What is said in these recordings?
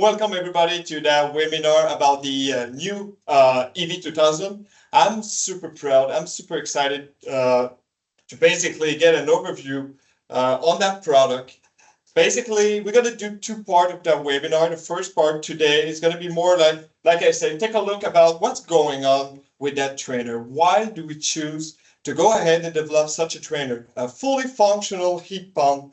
welcome everybody to that webinar about the new EV2000. I'm super proud. I'm super excited to basically get an overview on that product. Basically, we're going to do two parts of that webinar. The first part today is going to be more like I said, take a look about what's going on with that trainer. Why do we choose to go ahead and develop such a trainer? A fully functional heat pump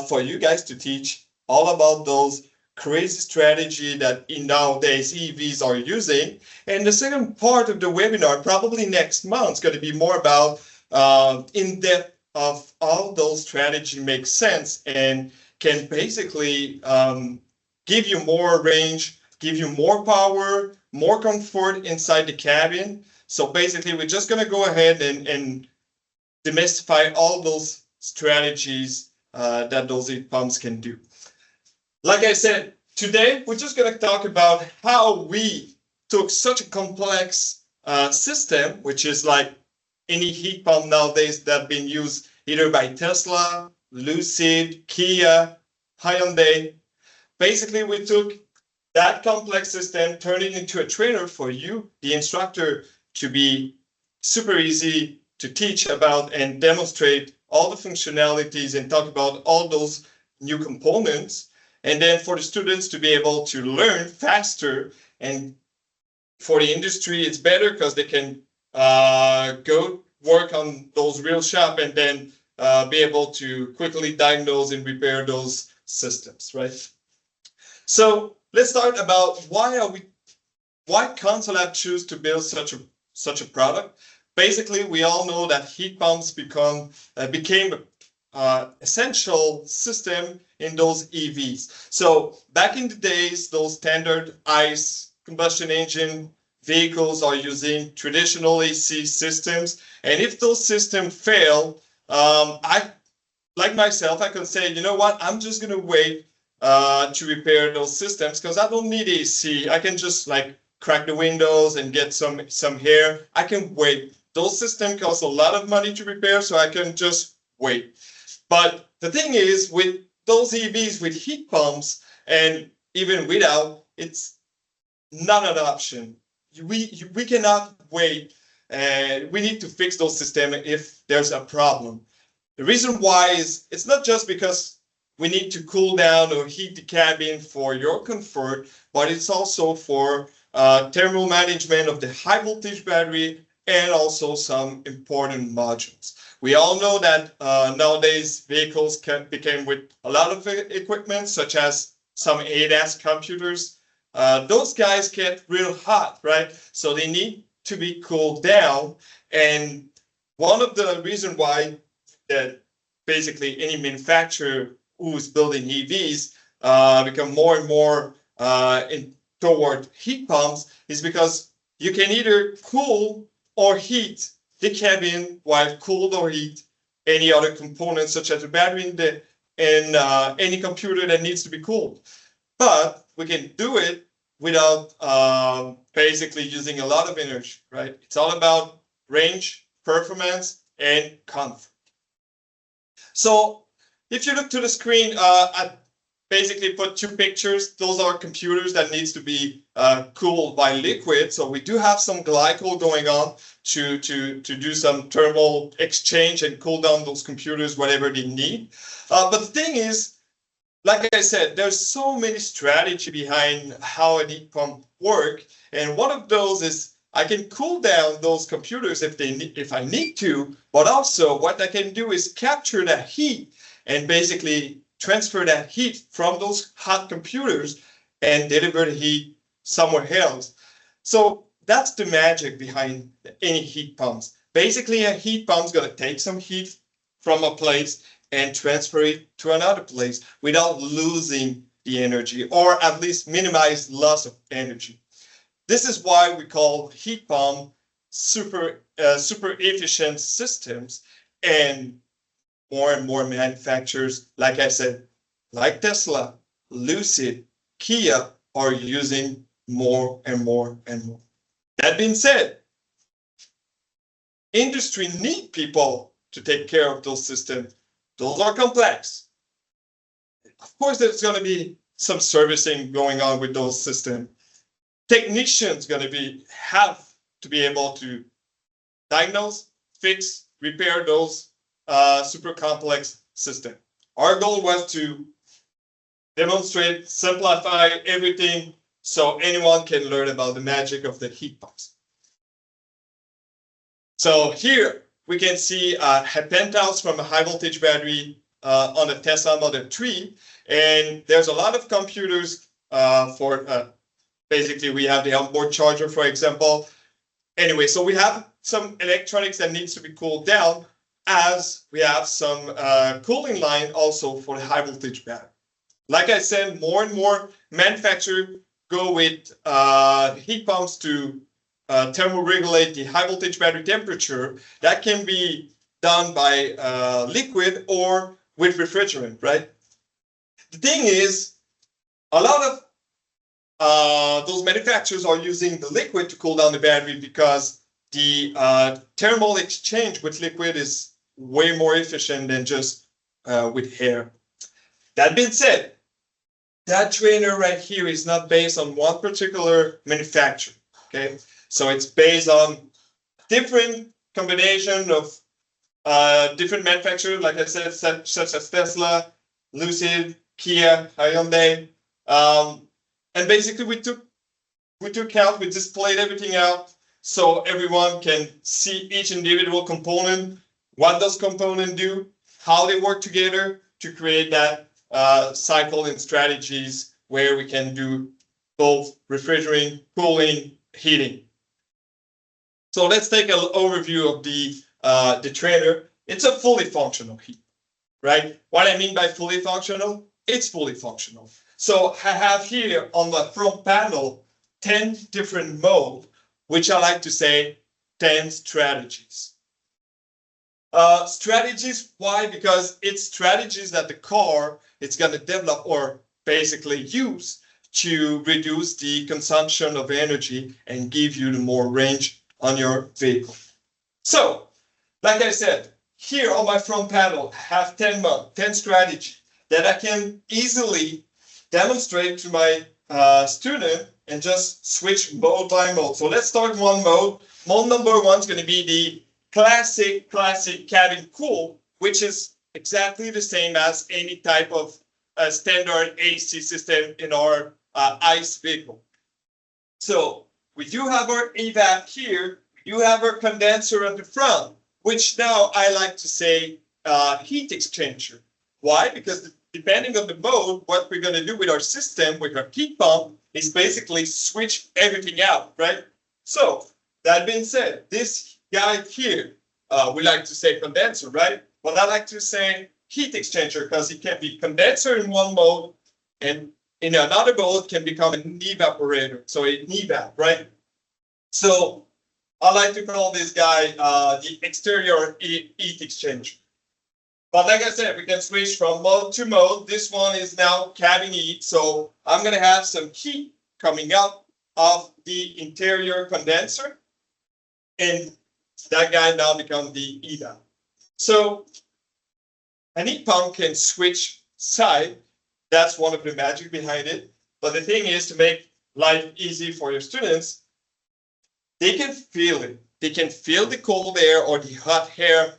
for you guys to teach all about those crazy strategy that nowadays EVs are using. And the second part of the webinar, probably next month, is going to be more about in depth of how those strategy make sense and can basically give you more range, give you more power, more comfort inside the cabin. So basically, we're just going to go ahead and demystify all those strategies that those heat pumps can do. Like I said, today we're just going to talk about how we took such a complex system, which is like any heat pump nowadays that been used either by Tesla, Lucid, Kia, Hyundai. Basically, we took that complex system, turned it into a trainer for you, the instructor, to be super easy to teach about and demonstrate all the functionalities and talk about all those new components. And then for the students to be able to learn faster, and for the industry, it's better because they can go work on those real shop and then be able to quickly diagnose and repair those systems, right? So let's start about why Consolab choose to build such a product. Basically, we all know that heat pumps became essential system in those EVs. So back in the days, those standard ICE combustion engine vehicles are using traditional AC systems. And if those systems fail, I can say, you know what, I'm just going to wait to repair those systems because I don't need AC. I can just like crack the windows and get some air. I can wait. Those systems cost a lot of money to repair, so I can just wait. But the thing is, with those EVs with heat pumps, and even without, it's not an option. We cannot wait. We need to fix those systems if there's a problem. The reason why is it's not just because we need to cool down or heat the cabin for your comfort, but it's also for thermal management of the high voltage battery and also some important modules. We all know that nowadays vehicles became with a lot of equipment, such as some ADAS computers. Those guys get real hot, right? So they need to be cooled down. And one of the reasons why that basically any manufacturer who's building EVs become more and more toward heat pumps is because you can either cool or heat the cabin while cool or heat any other components such as the battery and any computer that needs to be cooled. But we can do it without basically using a lot of energy, right? It's all about range, performance, and comfort. So if you look to the screen, I basically put two pictures. Those are computers that needs to be cooled by liquid. So we do have some glycol going on to do some thermal exchange and cool down those computers, whatever they need. But the thing is, like I said, there's so many strategy behind how a heat pump work. And one of those is I can cool down those computers if I need to, but also what I can do is capture that heat and basically transfer that heat from those hot computers and deliver the heat somewhere else. So that's the magic behind any heat pumps. Basically, a heat pump is going to take some heat from a place and transfer it to another place without losing the energy, or at least minimize loss of energy. This is why we call heat pump super efficient systems, and more manufacturers, like I said, like Tesla, Lucid, Kia, are using more and more and more. That being said, industry need people to take care of those systems. Those are complex. Of course, there's going to be some servicing going on with those systems. Technicians have to be able to diagnose, fix, repair those super complex systems. Our goal was to demonstrate, simplify everything so anyone can learn about the magic of the heat pumps. So here we can see a penthouse from a high voltage battery on a Tesla Model 3. And there's a lot of computers basically we have the onboard charger, for example. Anyway, so we have some electronics that needs to be cooled down, as we have some cooling line also for the high voltage battery. Like I said, more and more manufacturers go with heat pumps to thermoregulate the high voltage battery temperature. That can be done by liquid or with refrigerant, right? The thing is, a lot of those manufacturers are using the liquid to cool down the battery because the thermal exchange with liquid is way more efficient than just with air. That being said, that trainer right here is not based on one particular manufacturer, okay? So it's based on different combination of different manufacturers, like I said, such as Tesla, Lucid, Kia, Hyundai. And basically we took out, we displayed everything out so everyone can see each individual component, what those components do, how they work together to create that cycle and strategies where we can do both refrigerating, cooling, heating. So let's take an overview of the trainer. It's a fully functional heat, right? What I mean by fully functional, it's fully functional. So I have here on the front panel 10 different modes, which I like to say 10 strategies. Strategies, why? Because it's strategies that the car is going to develop or basically use to reduce the consumption of energy and give you the more range on your vehicle. So, like I said, here on my front panel, I have 10 strategies that I can easily demonstrate to my student and just switch mode by mode. So let's start one mode. Mode number one is going to be the classic cabin cool, which is exactly the same as any type of standard AC system in our ICE vehicle. So we do have our evap here. We do have our condenser at the front, which now I like to say heat exchanger. Why? Because depending on the mode, what we're going to do with our system, with our heat pump, is basically switch everything out, right? So that being said, this guy here, we like to say condenser, right? But I like to say heat exchanger because it can be condenser in one mode and in another mode can become an evaporator. So an evap, right? So I like to call this guy the exterior heat exchanger. But like I said, we can switch from mode to mode. This one is now cabin heat. So I'm going to have some heat coming out of the interior condenser. And that guy now becomes the evap. So an heat pump can switch side. That's one of the magic behind it. But the thing is, to make life easy for your students, they can feel it. They can feel the cold air or the hot air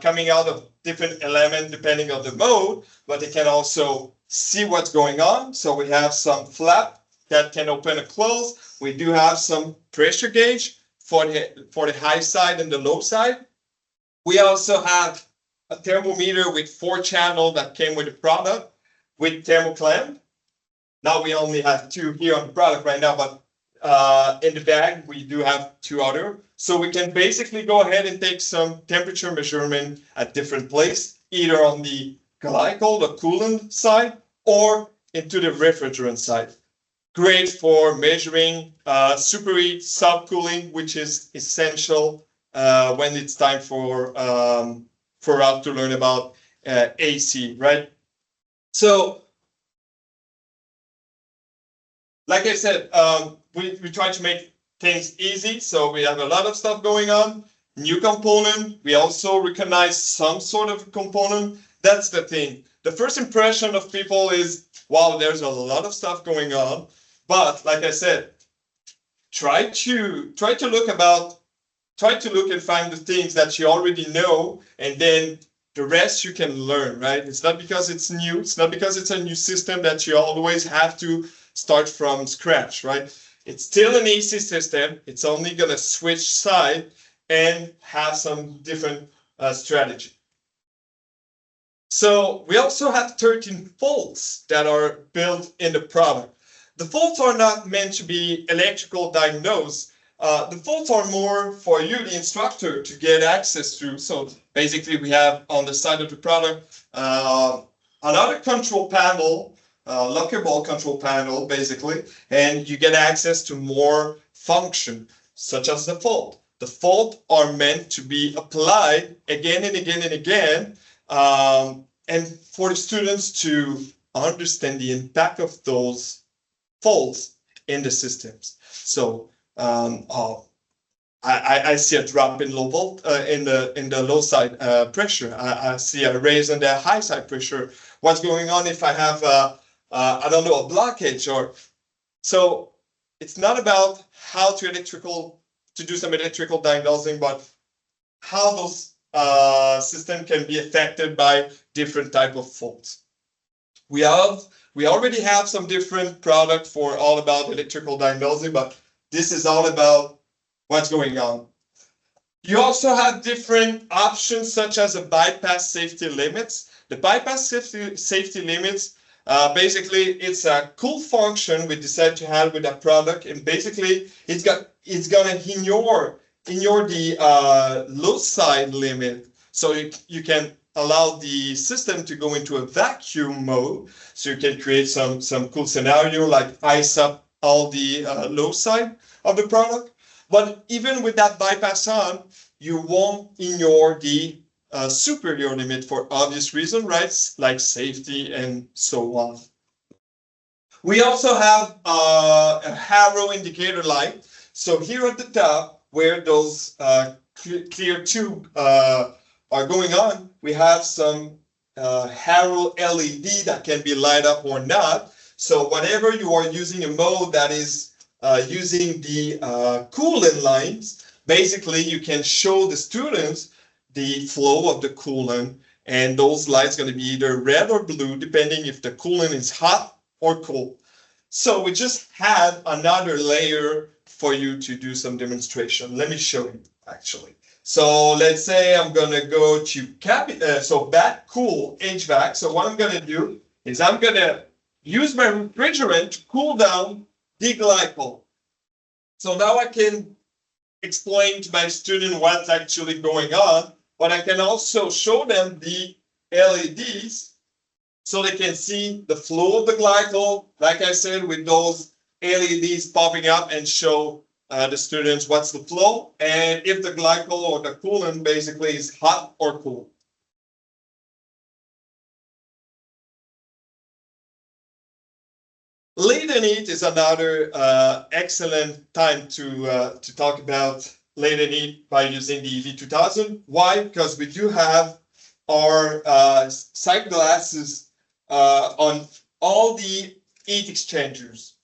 coming out of different elements depending on the mode, but they can also see what's going on. So we have some flap that can open and close. We do have some pressure gauge for the high side and the low side. We also have a thermometer with 4 channels that came with the product with thermoclamp. Now we only have 2 here on the product right now, but in the bag we do have 2 other. So we can basically go ahead and take some temperature measurement at different places, either on the glycol, the coolant side, or into the refrigerant side. Great for measuring superheat, subcooling, which is essential when it's time for us to learn about AC, right? So, like I said, we try to make things easy. So we have a lot of stuff going on. New component. We also recognize some sort of component. That's the thing. The first impression of people is, wow, there's a lot of stuff going on. But like I said, try to look and find the things that you already know, and then the rest you can learn, right? It's not because it's new, it's not because it's a new system that you always have to start from scratch, right? It's still an AC system. It's only going to switch side and have some different strategy. So we also have 13 faults that are built in the product. The faults are not meant to be electrical diagnosed. The faults are more for you, the instructor, to get access to. So basically we have on the side of the product another control panel, lockable control panel basically, and you get access to more function such as the fault. The fault are meant to be applied again and again and again, and for the students to understand the impact of those faults in the systems. So I see a drop in low volt in the low side pressure. I see a raise in the high side pressure. What's going on if I have I don't know, a blockage? Or so it's not about how to do some electrical diagnosing, but how those system can be affected by different type of faults. We already have some different product for all about electrical diagnosing, but this is all about what's going on. You also have different options such as a bypass safety limits. The bypass safety limits, basically it's a cool function we decided to have with that product, and basically it's gonna ignore the low side limit, so you can allow the system to go into a vacuum mode, so you can create some cool scenario like ice up all the low side of the product. But even with that bypass on, you won't ignore the superior limit for obvious reason, right? Like safety and so on. We also have a arrow indicator light. So here at the top, where those clear tube are going on, we have some arrow LED that can be light up or not. So whenever you are using a mode that is using the coolant lines, basically you can show the students the flow of the coolant, and those lights going to be either red or blue depending if the coolant is hot or cold. So we just had another layer for you to do some demonstration. Let me show you actually. So let's say I'm going to go to back cool HVAC. So what I'm going to do is I'm going to use my refrigerant to cool down the glycol. So now I can explain to my student what's actually going on, but I can also show them the LEDs so they can see the flow of the glycol, like I said, with those LEDs popping up, and show the students what's the flow and if the glycol or the coolant basically is hot or cold. Latent heat is another excellent time to talk about latent heat by using the EV2000. Why? Because we do have our sight glasses on all the heat exchangers.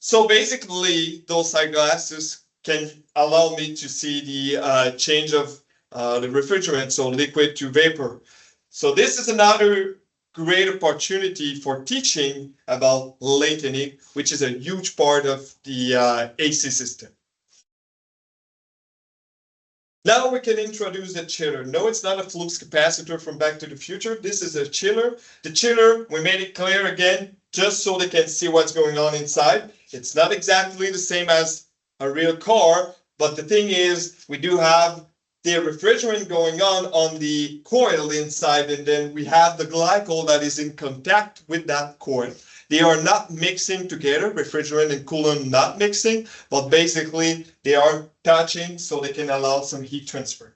So basically, those sight glasses can allow me to see the change of the refrigerant, so liquid to vapor. So this is another great opportunity for teaching about latent heat, which is a huge part of the AC system. Now we can introduce the chiller. No, it's not a flux capacitor from Back to the Future. This is a chiller. The chiller, we made it clear again, just so they can see what's going on inside. It's not exactly the same as a real car, but the thing is, we do have the refrigerant going on the coil inside, and then we have the glycol that is in contact with that coil. They are not mixing together, refrigerant and coolant not mixing, but basically they are touching so they can allow some heat transfer.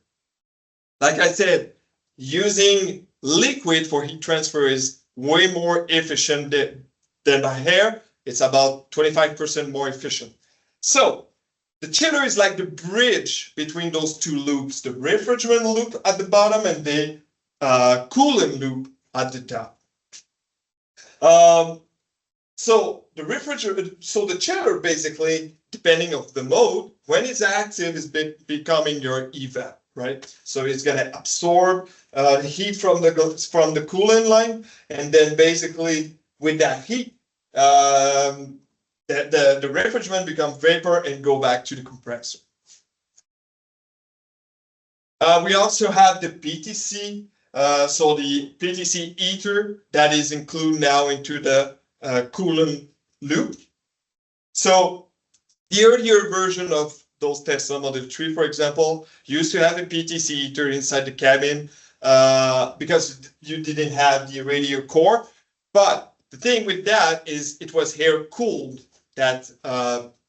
Like I said, using liquid for heat transfer is way more efficient than the air. It's about 25% more efficient. So the chiller is like the bridge between those two loops, the refrigerant loop at the bottom and the coolant loop at the top. So the refrigerator, so the chiller basically, depending of the mode, when it's active, is becoming your evap, right? So it's gonna absorb heat from the coolant line, and then basically with that heat, the refrigerant becomes vapor and go back to the compressor. We also have the PTC, so the PTC heater that is included now into the coolant loop. So the earlier version of those Tesla Model 3, for example, used to have a PTC heater inside the cabin because you didn't have the radio core. But the thing with that is it was air cooled, that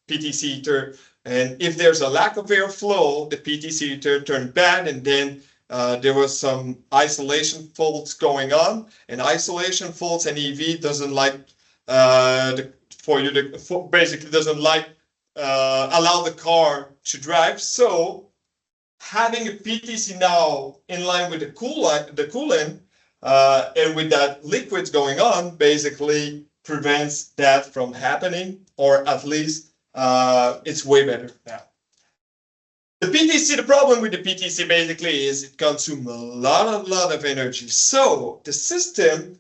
PTC heater. And if there's a lack of airflow, the PTC heater turned bad, and then there was some isolation faults going on. And isolation faults and EV doesn't like basically doesn't like allow the car to drive. So having a PTC now in line with the coolant, and with that liquids going on, basically prevents that from happening, or at least it's way better now. The PTC, the problem with the PTC basically is it consumes a lot of energy. So the system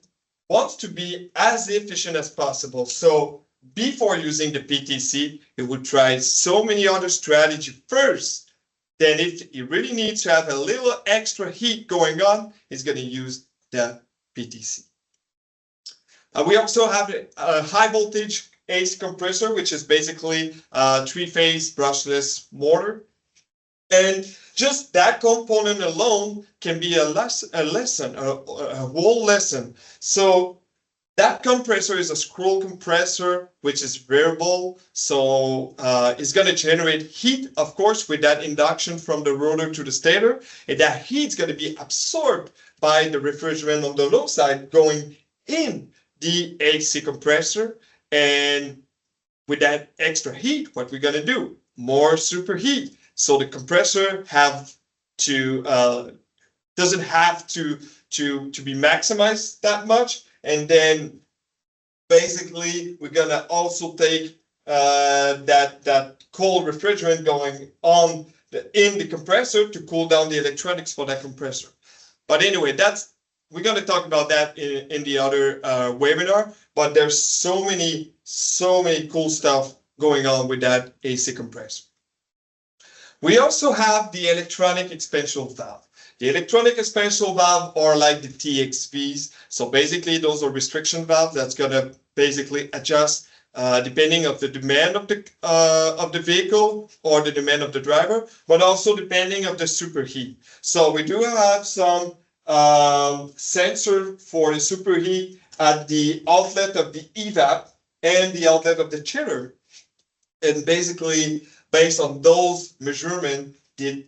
wants to be as efficient as possible. So before using the PTC, it would try so many other strategies first. Then if it really needs to have a little extra heat going on, it's going to use the PTC. We also have a high voltage AC compressor, which is basically a three-phase brushless motor. And just that component alone can be a whole lesson. So that compressor is a scroll compressor, which is variable. So it's going to generate heat, of course, with that induction from the rotor to the stator. And that heat is going to be absorbed by the refrigerant on the low side going in the AC compressor. And with that extra heat, what we're going to do? More superheat. So the compressor doesn't have to be maximized that much. And then basically we're going to also take that cold refrigerant going on in the compressor to cool down the electronics for that compressor. But anyway, we're going to talk about that in the other webinar. But there's so many cool stuff going on with that AC compressor. We also have the electronic expansion valve. The electronic expansion valve are like the TXVs. So basically, those are restriction valves that's going to basically adjust depending on the demand of the vehicle or the demand of the driver, but also depending on the superheat. So we do have some sensor for the superheat at the outlet of the evap and the outlet of the chiller. And basically, based on those measurements, the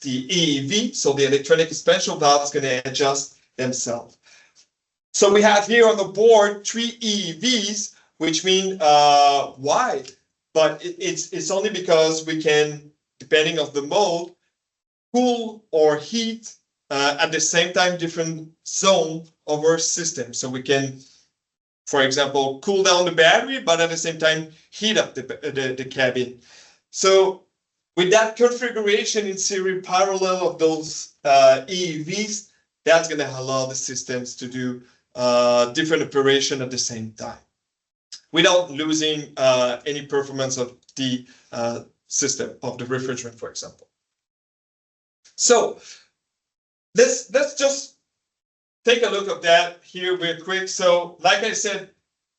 EEV, so the electronic expansion valve, is going to adjust themselves. So we have here on the board 3 EEVs, which mean wide, but it's only because we can, depending on the mode, cool or heat at the same time different zone of our system. So we can, for example, cool down the battery, but at the same time heat up the cabin. So with that configuration in series parallel of those EEVs, that's going to allow the systems to do different operation at the same time without losing any performance of the system, of the refrigerant, for example. So let's just take a look at that here real quick. So like I said,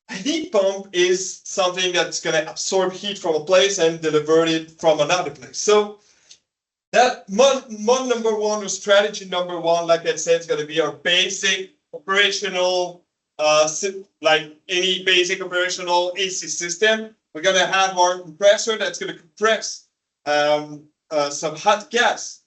a heat pump is something that's going to absorb heat from a place and deliver it from another place. So that mod number one, or strategy number one, like I said, is going to be our basic operational, like any basic operational AC system. We're going to have our compressor that's going to compress some hot gas.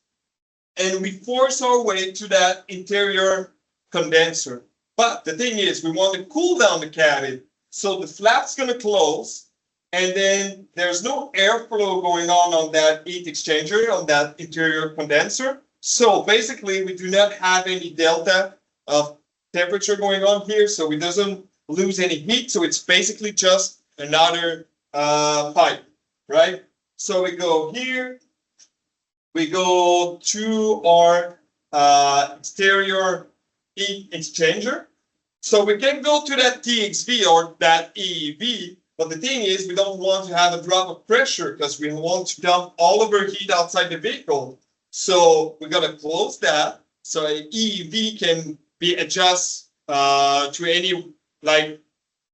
And we force our way to that interior condenser. But the thing is, we want to cool down the cabin. So the flap's going to close, and then there's no airflow going on that heat exchanger, on that interior condenser. So basically, we do not have any delta of temperature going on here. So it doesn't lose any heat. So it's basically just another pipe, right? So we go here, we go to our exterior heat exchanger. So we can go to that TXV or that EEV, but the thing is we don't want to have a drop of pressure because we want to dump all of our heat outside the vehicle. So we're gonna close that. So an EEV can be adjusted to any, like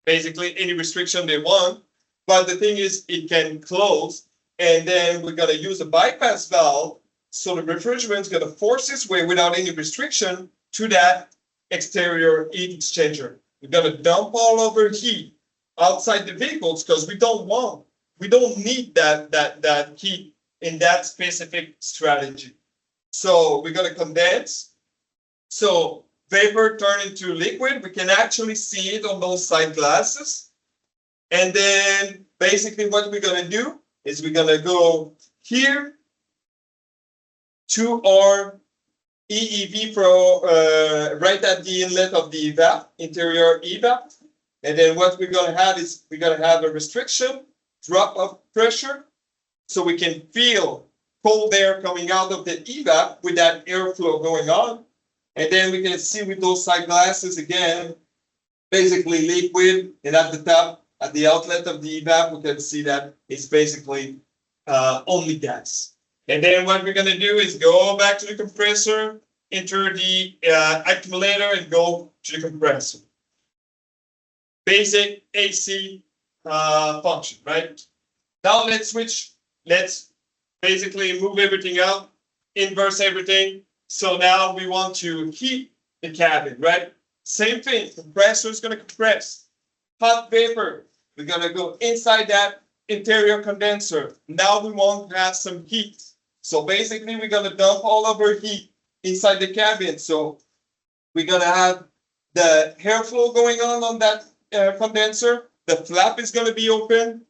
basically any restriction they want. But the thing is it can close, and then we're gonna use a bypass valve. So the refrigerant is gonna force its way without any restriction to that exterior heat exchanger. We're gonna dump all of our heat outside the vehicles because we don't need that heat in that specific strategy. So we're gonna condense. So vapor turn into liquid. We can actually see it on those side glasses. And then basically what we're gonna do is we're gonna go here to our EEV Pro right at the inlet of the evap, interior evap. And then what we're gonna have is we're gonna have a restriction, drop of pressure, so we can feel cold air coming out of the evap with that airflow going on. And then we can see with those side glasses again, basically liquid, and at the top, at the outlet of the evap, we can see that it's basically only gas. And then what we're gonna do is go back to the compressor, enter the accumulator, and go to the compressor. Basic AC function, right? Now let's switch. Let's basically move everything out, inverse everything. So now we want to heat the cabin, right? Same thing. Compressor is gonna compress. Hot vapor. We're gonna go inside that interior condenser. Now we want to have some heat. So basically, we're gonna dump all of our heat inside the cabin. So we're gonna have the airflow going on that condenser. The flap is gonna be open.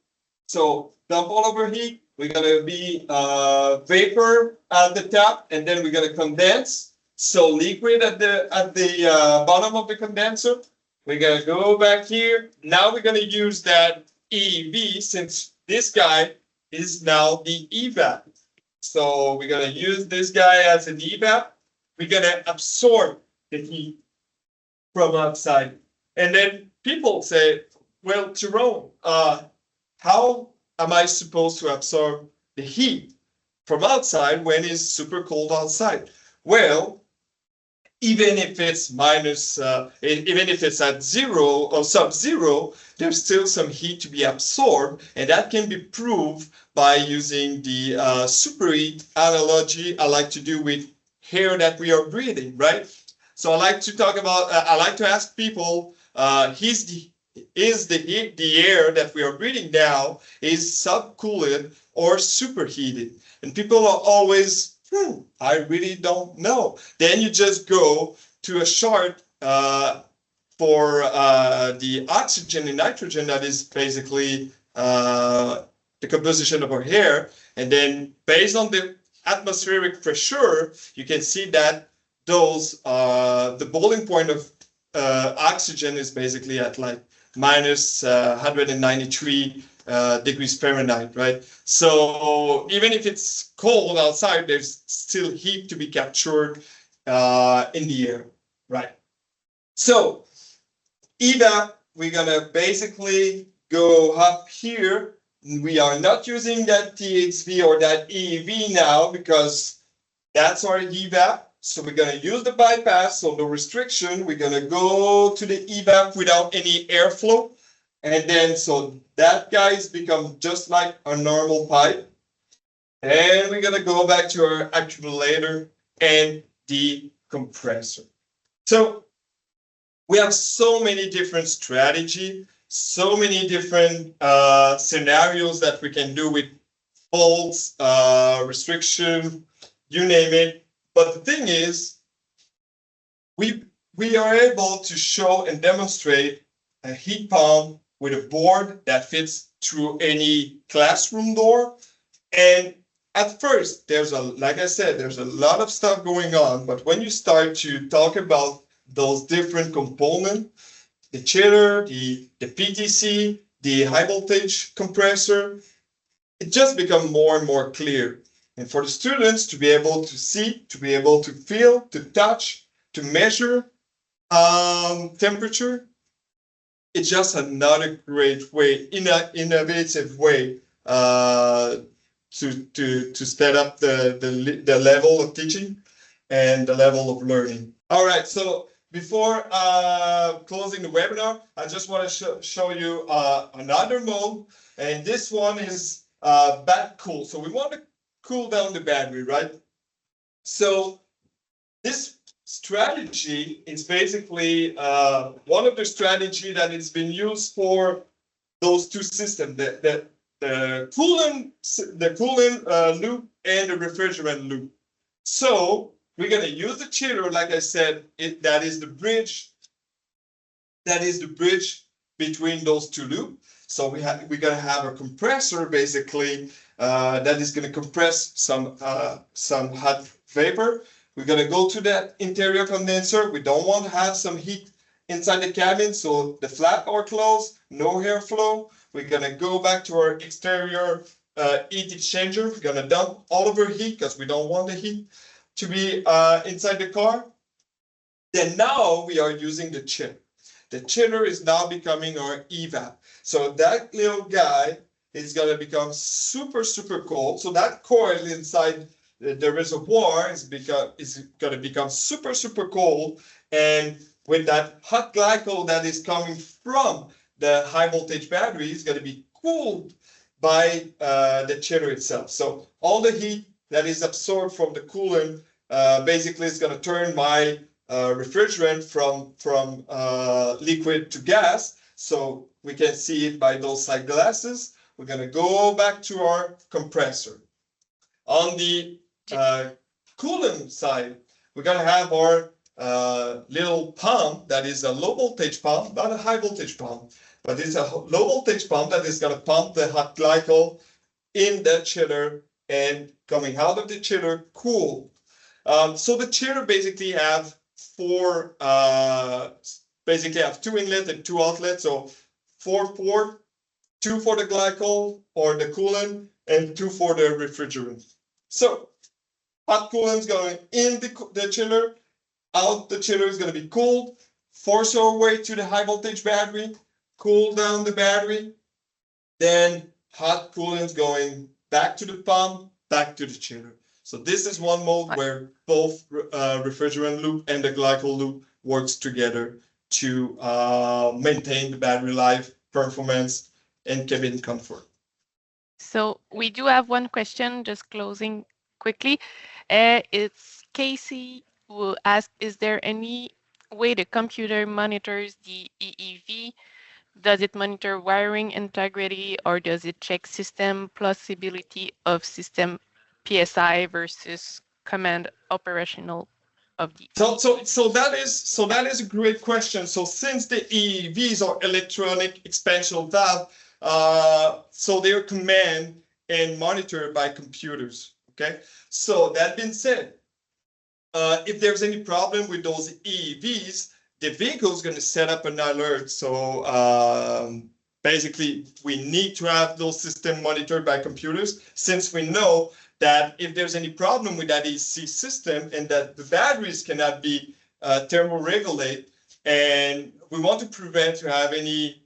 So dump all of our heat. We're gonna be vapor at the top, and then we're gonna condense. So liquid at the bottom of the condenser. We're gonna go back here. Now we're gonna use that EV since this guy is now the evap. So we're gonna use this guy as an evap. We're gonna absorb the heat from outside. And then people say, well, Jerome, how am I supposed to absorb the heat from outside when it's super cold outside? Well, even if it's even if it's at zero or sub-zero, there's still some heat to be absorbed, and that can be proved by using the superheat analogy I like to do with air that we are breathing, right? So I like to talk about, I like to ask people, is the air that we are breathing now is subcooled or superheated? And people are always, I really don't know. Then you just go to a chart for the oxygen and nitrogen that is basically the composition of our air. And then based on the atmospheric pressure, you can see that those the boiling point of oxygen is basically at like minus 193 degrees Fahrenheit, right? So even if it's cold outside, there's still heat to be captured in the air, right? So evap, we're gonna basically go up here. We are not using that TXV or that EEV now because that's our evap. So we're gonna use the bypass, so no restriction. We're gonna go to the evap without any airflow. And then, so that guy's become just like a normal pipe. And we're gonna go back to our accumulator and the compressor. So we have so many different strategies, so many different scenarios that we can do with faults, restriction, you name it. But the thing is, we are able to show and demonstrate a heat pump with a board that fits through any classroom door. And at first, like I said, there's a lot of stuff going on. But when you start to talk about those different components, the chiller, the PTC, the high voltage compressor, it just becomes more and more clear. And for the students to be able to see, to be able to feel, to touch, to measure temperature, it's just another great way, innovative way to set up the level of teaching and the level of learning. All right, so before closing the webinar, I just want to show you another mode, and this one is back cool. So we want to cool down the battery, right? So this strategy is basically one of the strategy that has been used for those two systems, the coolant loop and the refrigerant loop. So we're going to use the chiller, like I said, that is the bridge between those two loops. So we're going to have a compressor basically that is going to compress some hot vapor. We're going to go to that interior condenser. We don't want to have some heat inside the cabin, so the flaps are closed, no airflow. We're going to go back to our exterior heat exchanger. We're going to dump all of our heat because we don't want the heat to be inside the car. Then now we are using the chiller. The chiller is now becoming our evap. So that little guy is going to become super, super cold. So that coil inside the reservoir is going to become super, super cold. And with that hot glycol that is coming from the high voltage battery is going to be cooled by the chiller itself. So all the heat that is absorbed from the coolant basically is going to turn my refrigerant from liquid to gas. So we can see it by those side glasses. We're going to go back to our compressor. On the coolant side, we're going to have our little pump that is a low voltage pump, not a high voltage pump, but it's a low voltage pump that is going to pump the hot glycol in the chiller and coming out of the chiller cool. So the chiller basically have two inlets and two outlets. So 4 port, 2 for the glycol or the coolant, and 2 for the refrigerant. So hot coolant is going in the chiller, out the chiller is going to be cooled, force our way to the high voltage battery, cool down the battery, then hot coolant going back to the pump, back to the chiller. So this is one mode where both refrigerant loop and the glycol loop works together to maintain the battery life, performance, and cabin comfort. So we do have one question, just closing quickly. It's Casey who asked, is there any way the computer monitors the EEV? Does it monitor wiring integrity, or does it check system plausibility of system PSI versus command operational of the? So that is a great question. So since the EEVs are electronic expansion valve, so they're command and monitored by computers. Okay. So that being said, if there's any problem with those EEVs, the vehicle is going to set up an alert. So basically, we need to have those systems monitored by computers, since we know that if there's any problem with that EC system and that the batteries cannot be thermoregulate, and we want to prevent to have any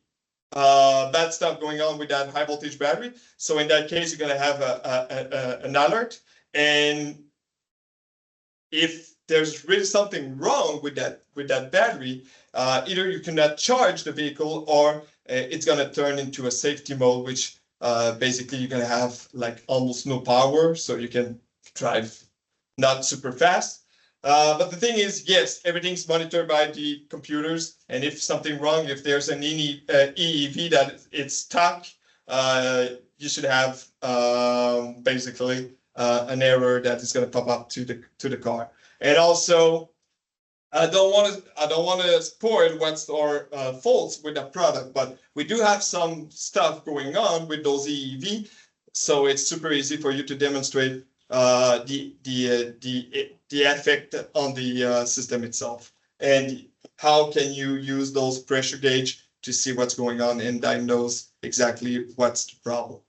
bad stuff going on with that high voltage battery. So in that case, you're going to have an alert, and if there's really something wrong with that battery, either you cannot charge the vehicle, or it's going to turn into a safety mode, which basically you're going to have like almost no power, so you can drive not super fast. But the thing is, yes, everything's monitored by the computers, and if something wrong, if there's an EEV that it's stuck, you should have basically an error that is going to pop up to the car. And also, I don't want to spoil what's our faults with that product, but we do have some stuff going on with those EEV, so it's super easy for you to demonstrate the effect on the system itself and how can you use those pressure gauge to see what's going on and diagnose exactly what's the problem.